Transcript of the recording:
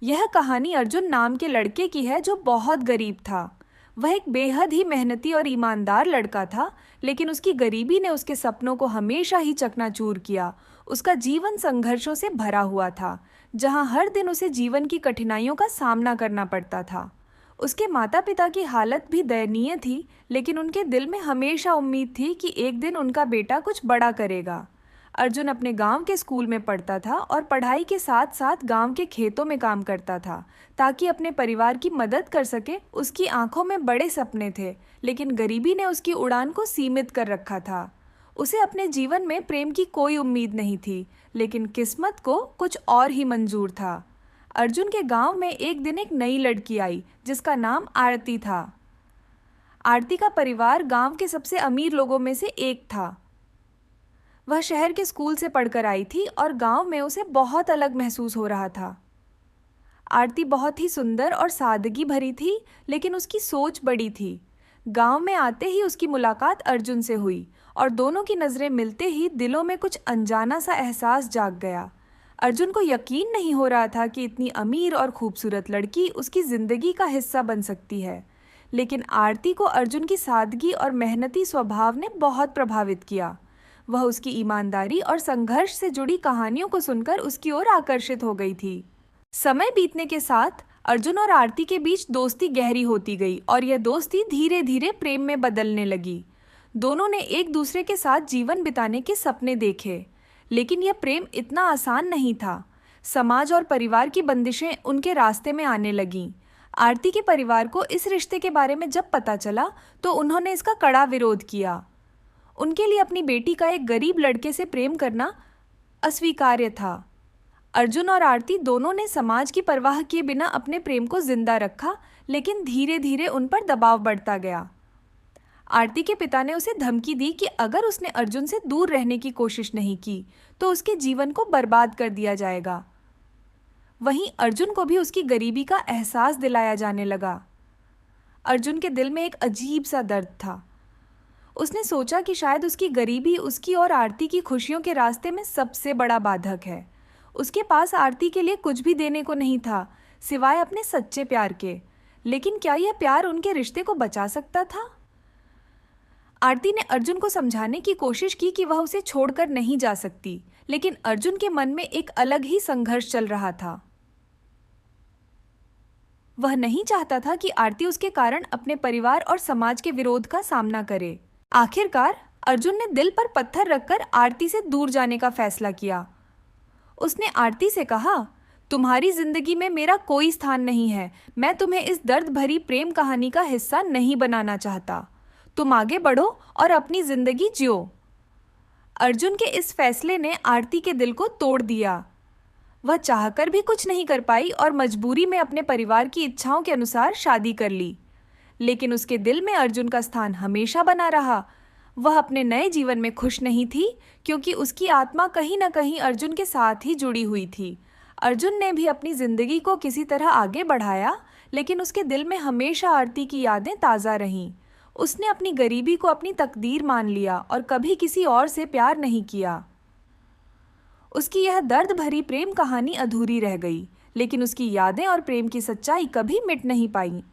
यह कहानी अर्जुन नाम के लड़के की है जो बहुत गरीब था। वह एक बेहद ही मेहनती और ईमानदार लड़का था, लेकिन उसकी गरीबी ने उसके सपनों को हमेशा ही चकनाचूर किया। उसका जीवन संघर्षों से भरा हुआ था, जहां हर दिन उसे जीवन की कठिनाइयों का सामना करना पड़ता था। उसके माता पिता की हालत भी दयनीय थी, लेकिन उनके दिल में हमेशा उम्मीद थी कि एक दिन उनका बेटा कुछ बड़ा करेगा। अर्जुन अपने गांव के स्कूल में पढ़ता था और पढ़ाई के साथ साथ गांव के खेतों में काम करता था ताकि अपने परिवार की मदद कर सके। उसकी आंखों में बड़े सपने थे, लेकिन गरीबी ने उसकी उड़ान को सीमित कर रखा था। उसे अपने जीवन में प्रेम की कोई उम्मीद नहीं थी, लेकिन किस्मत को कुछ और ही मंजूर था। अर्जुन के गांव में एक दिन एक नई लड़की आई जिसका नाम आरती था। आरती का परिवार गांव के सबसे अमीर लोगों में से एक था। वह शहर के स्कूल से पढ़कर आई थी और गांव में उसे बहुत अलग महसूस हो रहा था। आरती बहुत ही सुंदर और सादगी भरी थी, लेकिन उसकी सोच बड़ी थी। गांव में आते ही उसकी मुलाकात अर्जुन से हुई और दोनों की नज़रें मिलते ही दिलों में कुछ अनजाना सा एहसास जाग गया। अर्जुन को यकीन नहीं हो रहा था कि इतनी अमीर और खूबसूरत लड़की उसकी ज़िंदगी का हिस्सा बन सकती है, लेकिन आरती को अर्जुन की सादगी और मेहनती स्वभाव ने बहुत प्रभावित किया। वह उसकी ईमानदारी और संघर्ष से जुड़ी कहानियों को सुनकर उसकी ओर आकर्षित हो गई थी। समय बीतने के साथ अर्जुन और आरती के बीच दोस्ती गहरी होती गई और यह दोस्ती धीरे धीरे प्रेम में बदलने लगी। दोनों ने एक दूसरे के साथ जीवन बिताने के सपने देखे, लेकिन यह प्रेम इतना आसान नहीं था। समाज और परिवार की बंदिशें उनके रास्ते में आने लगीं। आरती के परिवार को इस रिश्ते के बारे में जब पता चला तो उन्होंने इसका कड़ा विरोध किया। उनके लिए अपनी बेटी का एक गरीब लड़के से प्रेम करना अस्वीकार्य था। अर्जुन और आरती दोनों ने समाज की परवाह किए बिना अपने प्रेम को जिंदा रखा, लेकिन धीरे धीरे उन पर दबाव बढ़ता गया। आरती के पिता ने उसे धमकी दी कि अगर उसने अर्जुन से दूर रहने की कोशिश नहीं की तो उसके जीवन को बर्बाद कर दिया जाएगा। वहीं अर्जुन को भी उसकी गरीबी का एहसास दिलाया जाने लगा। अर्जुन के दिल में एक अजीब सा दर्द था। उसने सोचा कि शायद उसकी गरीबी उसकी और आरती की खुशियों के रास्ते में सबसे बड़ा बाधक है। उसके पास आरती के लिए कुछ भी देने को नहीं था सिवाय अपने सच्चे प्यार के, लेकिन क्या यह प्यार उनके रिश्ते को बचा सकता था? आरती ने अर्जुन को समझाने की कोशिश की कि वह उसे छोड़कर नहीं जा सकती, लेकिन अर्जुन के मन में एक अलग ही संघर्ष चल रहा था। वह नहीं चाहता था कि आरती उसके कारण अपने परिवार और समाज के विरोध का सामना करे। आखिरकार अर्जुन ने दिल पर पत्थर रखकर आरती से दूर जाने का फैसला किया। उसने आरती से कहा, तुम्हारी जिंदगी में मेरा कोई स्थान नहीं है। मैं तुम्हें इस दर्द भरी प्रेम कहानी का हिस्सा नहीं बनाना चाहता। तुम आगे बढ़ो और अपनी जिंदगी जियो। अर्जुन के इस फैसले ने आरती के दिल को तोड़ दिया। वह चाहकर भी कुछ नहीं कर पाई और मजबूरी में अपने परिवार की इच्छाओं के अनुसार शादी कर ली। लेकिन उसके दिल में अर्जुन का स्थान हमेशा बना रहा। वह अपने नए जीवन में खुश नहीं थी, क्योंकि उसकी आत्मा कहीं न कहीं अर्जुन के साथ ही जुड़ी हुई थी। अर्जुन ने भी अपनी जिंदगी को किसी तरह आगे बढ़ाया, लेकिन उसके दिल में हमेशा आरती की यादें ताज़ा रहीं। उसने अपनी गरीबी को अपनी तकदीर मान लिया और कभी किसी और से प्यार नहीं किया। उसकी यह दर्द भरी प्रेम कहानी अधूरी रह गई, लेकिन उसकी यादें और प्रेम की सच्चाई कभी मिट नहीं पाई।